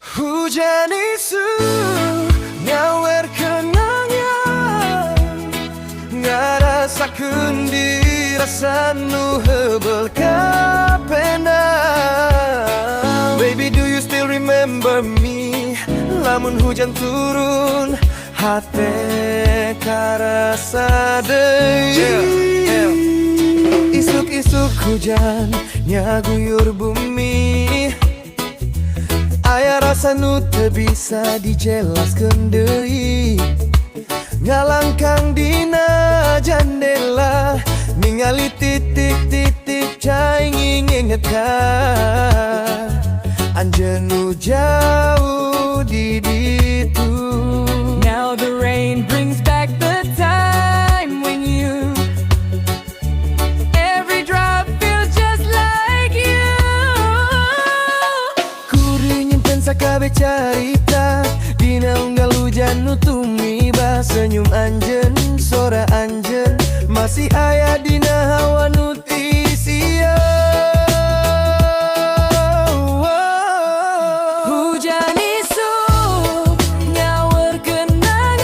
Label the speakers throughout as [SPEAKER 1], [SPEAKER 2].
[SPEAKER 1] Hujan isu nyawer kenangan ngarasakeun dirasa nu heubeul kapena. Baby, do you still remember me? Lamun hujan turun hate karasa deui. Isuk-isuk hujan nyaguyur bumi, aya rasa nu teu bisa dijelaskeun deui. Ngalangkang dina jandela ningali titik-titik cai ngingetkeun anjeun nu jauh di ditu.
[SPEAKER 2] Now the rain brings back the time when you, every drop feels just like you.
[SPEAKER 1] Kuring nyimpen sakabe carita dina unggal hujan nu tumiba. Senyum anjeun, sora anjeun masih aya dina hawa nu teu sia.
[SPEAKER 2] Hujan isu nyawer kenangan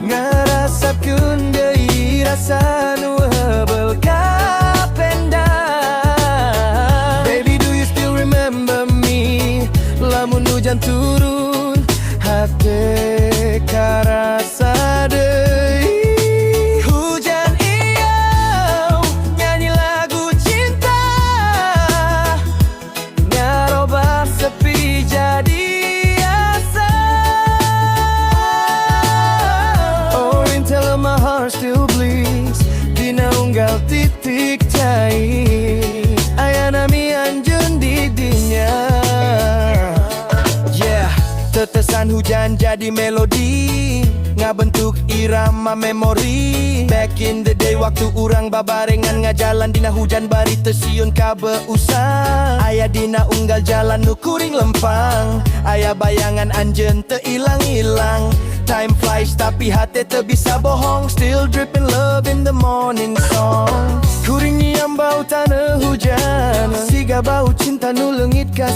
[SPEAKER 1] Ngarasapkeun deui rasa nu heubeul kapenda. Baby, do you still remember me? Lamun hujan turun hate karasa deui. Hujan ieu nyanyi lagu cinta ngarobah sepi jadi asa. Oh, until my heart still bleeds dina unggal titik cai aya nami anjeun di dinya. Yeah, tetesan hujan jadi melodi ngabentuk irama memori. Back in the day waktu urang babarengan ngajalan dina hujan bari teu sieun kabeusan. Aya dina unggal jalan nu kuring lempang, aya bayangan anjeun teu ilang-ilang. Time flies tapi hate teu bisa bohong, still dripping love in the morning song. Kuring nyiam bau taneuh hujan, siga bau cinta nu leungit ka